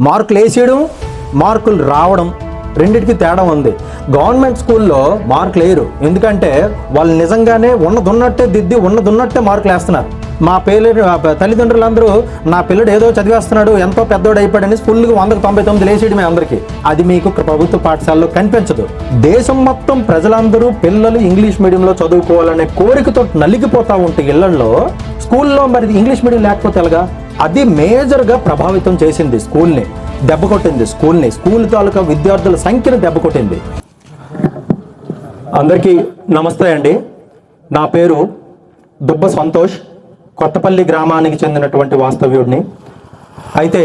మార్కులు వేసేయడం, మార్కులు రావడం రెండింటికి తేడా ఉంది. గవర్నమెంట్ స్కూల్లో మార్కులు వేయరు, ఎందుకంటే వాళ్ళు నిజంగానే ఉన్నదున్నట్టే దిద్ది ఉన్నదున్నట్టే మార్కులు వేస్తున్నారు. మా తల్లిదండ్రులందరూ నా పిల్లడు ఏదో చదివేస్తున్నాడు, ఎంతో పెద్దోడు అయిపోయాడని ఫుల్గా 199 వేసేయడమే అందరికీ. అది మీకు ప్రభుత్వ పాఠశాలలో కనిపించదు. దేశం మొత్తం ప్రజలందరూ పిల్లలు ఇంగ్లీష్ మీడియంలో చదువుకోవాలనే కోరికతో నలిగిపోతూ ఉంటే ఇళ్లలో స్కూల్లో మరి ఇంగ్లీష్ మీడియం లేకపోతే ఎలాగా? అది మేజర్గా ప్రభావితం చేసింది, స్కూల్ని దెబ్బ కొట్టింది. స్కూల్ తాలూకా విద్యార్థుల సంఖ్యను దెబ్బ కొట్టింది. అందరికీ నమస్తే అండి. నా పేరు దుబ్బ సంతోష్, కొత్తపల్లి గ్రామానికి చెందినటువంటి వాస్తవ్యుడిని. అయితే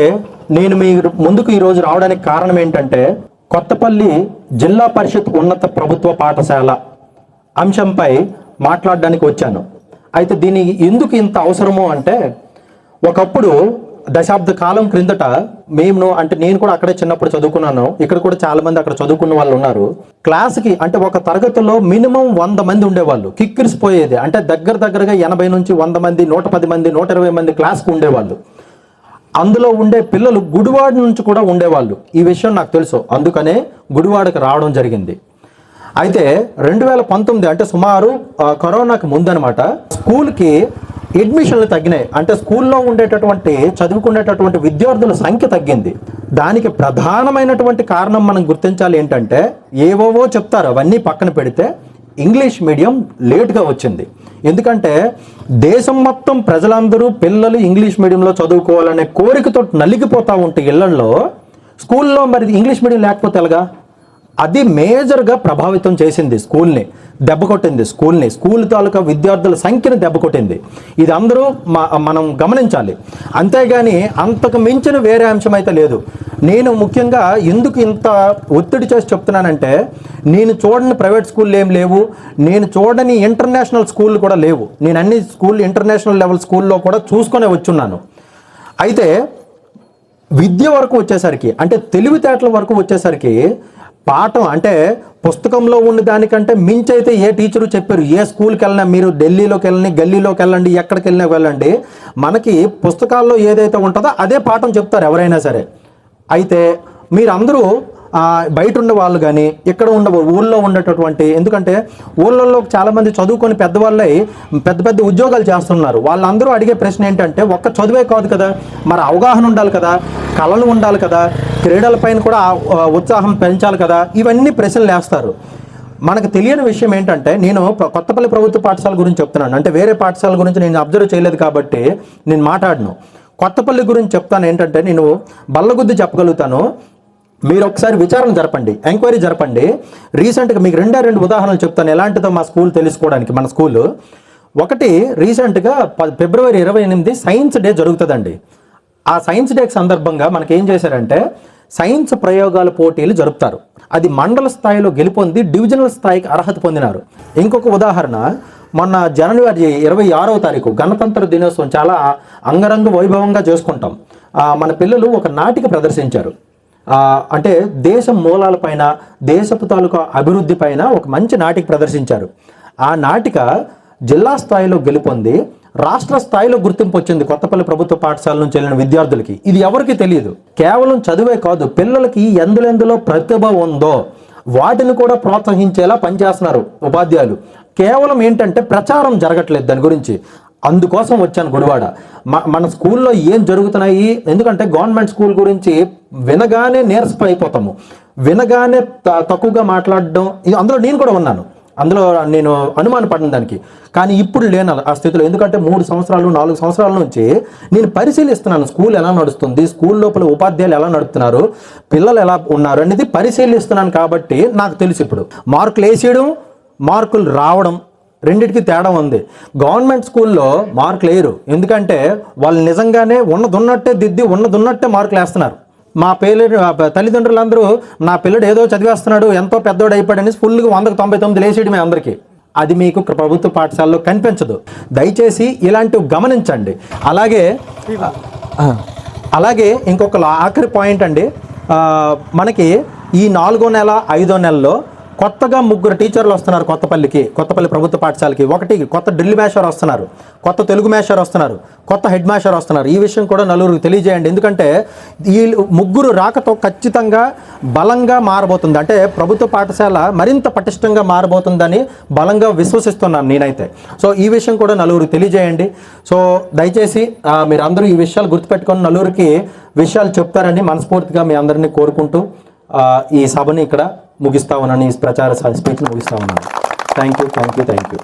నేను మీ ముందుకు ఈరోజు రావడానికి కారణం ఏంటంటే, కొత్తపల్లి జిల్లా పరిషత్ ఉన్నత ప్రభుత్వ పాఠశాల అంశంపై మాట్లాడడానికి వచ్చాను. అయితే దీని ఎందుకు ఇంత అవసరము అంటే, ఒకప్పుడు దశాబ్ద కాలం క్రిందట నేను కూడా అక్కడే చిన్నప్పుడు చదువుకున్నాను. ఇక్కడ కూడా చాలా మంది అక్కడ చదువుకున్న వాళ్ళు ఉన్నారు. క్లాస్కి అంటే ఒక తరగతిలో మినిమం 100 మంది ఉండేవాళ్ళు. కిక్కిరిసిపోయేది. అంటే దగ్గరగా 80 నుంచి 100 మంది, 110 మంది, 120 మంది క్లాస్కు ఉండేవాళ్ళు. అందులో ఉండే పిల్లలు గుడివాడ నుంచి కూడా ఉండేవాళ్ళు. ఈ విషయం నాకు తెలుసు, అందుకనే గుడివాడకు రావడం జరిగింది. అయితే 2019 అంటే సుమారు కరోనాకు ముందనమాట, స్కూల్కి అడ్మిషన్లు తగ్గినాయి. అంటే స్కూల్లో ఉండేటటువంటి చదువుకునేటటువంటి విద్యార్థుల సంఖ్య తగ్గింది. దానికి ప్రధానమైనటువంటి కారణం మనం గుర్తించాలి ఏంటంటే, ఏవోవో చెప్తారు, అవన్నీ పక్కన పెడితే ఇంగ్లీష్ మీడియం లేట్గా వచ్చింది. ఎందుకంటే దేశం మొత్తం ప్రజలందరూ పిల్లలు ఇంగ్లీష్ మీడియంలో చదువుకోవాలనే కోరికతో నలిగిపోతూ ఉంటే ఇళ్లలో స్కూల్లో మరి ఇంగ్లీష్ మీడియం లేకపోతే ఎలాగా? అది మేజర్గా ప్రభావితం చేసింది, స్కూల్ని దెబ్బ కొట్టింది. స్కూల్ తాలూకా విద్యార్థుల సంఖ్యను దెబ్బ కొట్టింది. ఇది అందరూ మనం గమనించాలి. అంతేగాని అంతకు మించిన వేరే అంశం అయితే లేదు. నేను ముఖ్యంగా ఎందుకు ఇంత ఒత్తిడి చేసి చెప్తున్నానంటే, నేను చూడని ప్రైవేట్ స్కూళ్ళు ఏం లేవు, నేను చూడని ఇంటర్నేషనల్ స్కూళ్ళు కూడా లేవు. నేను అన్ని ఇంటర్నేషనల్ లెవెల్ స్కూల్లో కూడా చూసుకొని వచ్చున్నాను. అయితే విద్య వరకు వచ్చేసరికి, అంటే తెలివితేటల వరకు వచ్చేసరికి, పాఠం అంటే పుస్తకంలో ఉన్న దానికంటే మించైతే ఏ టీచరు చెప్పారు. ఏ స్కూల్కి వెళ్ళినా, మీరు ఢిల్లీలోకి వెళ్ళండి, గల్లీలోకి వెళ్ళండి, ఎక్కడికి వెళ్ళినా వెళ్ళండి, మనకి పుస్తకాల్లో ఏదైతే ఉంటుందో అదే పాఠం చెప్తారు ఎవరైనా సరే. అయితే మీరందరూ బయట ఉన్న వాళ్ళు కానీ, ఇక్కడ ఉన్న ఊళ్ళో ఉండేటటువంటి, ఎందుకంటే ఊళ్ళల్లో చాలామంది చదువుకొని పెద్దవాళ్ళై పెద్ద ఉద్యోగాలు చేస్తున్నారు. వాళ్ళందరూ అడిగే ప్రశ్న ఏంటంటే, ఒక్క చదువే కాదు కదా, మరి అవగాహన ఉండాలి కదా, కళలు ఉండాలి కదా, క్రీడలపైన కూడా ఉత్సాహం పెంచాలి కదా, ఇవన్నీ ప్రశ్నలు వేస్తారు. మనకు తెలియని విషయం ఏంటంటే, నేను కొత్తపల్లి ప్రభుత్వ పాఠశాల గురించి చెప్తున్నాను. అంటే వేరే పాఠశాల గురించి నేను అబ్జర్వ్ చేయలేదు కాబట్టి నేను మాట్లాడను. కొత్తపల్లి గురించి చెప్తాను. ఏంటంటే నేను బల్లగుద్ది చెప్పగలుగుతాను. మీరు ఒకసారి విచారణ జరపండి, ఎంక్వైరీ జరపండి. రీసెంట్గా మీకు 2 ఉదాహరణలు చెప్తాను ఎలాంటిదో మా స్కూల్ తెలుసుకోవడానికి. మన స్కూలు ఒకటి, రీసెంట్గా ఫిబ్రవరి 28 సైన్స్ డే జరుగుతుందండి. ఆ సైన్స్ డే సందర్భంగా మనకి ఏం చేశారంటే, సైన్స్ ప్రయోగాల పోటీలు జరుపుతారు. అది మండల స్థాయిలో గెలుపొంది డివిజనల్ స్థాయికి అర్హత పొందినారు. ఇంకొక ఉదాహరణ, మొన్న జనవరి 26వ తారీఖు గణతంత్ర దినోత్సవం చాలా అంగరంగ వైభవంగా చేసుకుంటాం. మన పిల్లలు ఒక నాటిక ప్రదర్శించారు. అంటే దేశం మూలాలపైన, దేశపు తాలూకా అభివృద్ధి పైన ఒక మంచి నాటిక ప్రదర్శించారు. ఆ నాటిక జిల్లా స్థాయిలో గెలుపొంది రాష్ట్ర స్థాయిలో గుర్తింపు వచ్చింది కొత్తపల్లి ప్రభుత్వ పాఠశాల నుంచి వెళ్ళిన విద్యార్థులకి. ఇది ఎవరికి తెలియదు. కేవలం చదువే కాదు, పిల్లలకి ఎందులో ప్రతిభ ఉందో వాటిని కూడా ప్రోత్సహించేలా పనిచేస్తున్నారు ఉపాధ్యాయులు. కేవలం ఏంటంటే ప్రచారం జరగట్లేదు దాని గురించి. అందుకోసం వచ్చాను గుడివాడ. మన స్కూల్లో ఏం జరుగుతున్నాయి, ఎందుకంటే గవర్నమెంట్ స్కూల్ గురించి వినగానే నీరసపోయిపోతాము, వినగానే తక్కువగా మాట్లాడడం. అందులో నేను కూడా ఉన్నాను, అందులో నేను అనుమానపడిన దానికి. కానీ ఇప్పుడు లేను ఆ స్థితిలో. ఎందుకంటే 3 సంవత్సరాలు 4 సంవత్సరాల నుంచి నేను పరిశీలిస్తున్నాను, స్కూల్ ఎలా నడుస్తుంది, స్కూల్ లోపల ఉపాధ్యాయులు ఎలా నడుపుతున్నారు, పిల్లలు ఎలా ఉన్నారు అనేది పరిశీలిస్తున్నాను. కాబట్టి నాకు తెలుసు ఇప్పుడు మార్కులు వేసేయడం, మార్కులు రావడం రెండింటికి తేడా ఉంది. గవర్నమెంట్ స్కూల్లో మార్కులు వేయరు, ఎందుకంటే వాళ్ళు నిజంగానే ఉన్నదున్నట్టే దిద్ది ఉన్నదున్నట్టే మార్కులు వేస్తున్నారు. మా తల్లిదండ్రులందరూ నా పిల్లడు ఏదో చదివేస్తున్నాడు, ఎంతో పెద్దోడు అయిపోయాడని ఫుల్గా 199 వేసేయడమే అందరికీ. అది మీకు ప్రభుత్వ పాఠశాలలో కనిపించదు. దయచేసి ఇలాంటివి గమనించండి. అలాగే ఇంకొక ఆఖరి పాయింట్ అండి, మనకి ఈ 4వ నెల 5వ నెలలో కొత్తగా 3 టీచర్లు వస్తున్నారు కొత్తపల్లి ప్రభుత్వ పాఠశాలకి. ఒకటి కొత్త డ్రిల్ మేషర్ వస్తున్నారు, కొత్త తెలుగు మేషర్ వస్తున్నారు, కొత్త హెడ్ మాస్టర్ వస్తున్నారు. ఈ విషయం కూడా నలుగురికి తెలియజేయండి. ఎందుకంటే ఈ 3 రాకతో ఖచ్చితంగా బలంగా మారబోతుంది. అంటే ప్రభుత్వ పాఠశాల మరింత పటిష్టంగా మారబోతుందని బలంగా విశ్వసిస్తున్నాను నేనైతే. సో ఈ విషయం కూడా నలుగురికి తెలియజేయండి. సో దయచేసి మీరు అందరూ ఈ విషయాలు గుర్తుపెట్టుకొని నలుగురికి విషయాలు చెప్తారని మనస్ఫూర్తిగా మీ అందరినీ కోరుకుంటూ ఈ సభని ఇక్కడ ముగిస్తా ఉన్నాను, ఈ ప్రచార స్పీచ్ని ముగిస్తా ఉన్నాను. Thank you.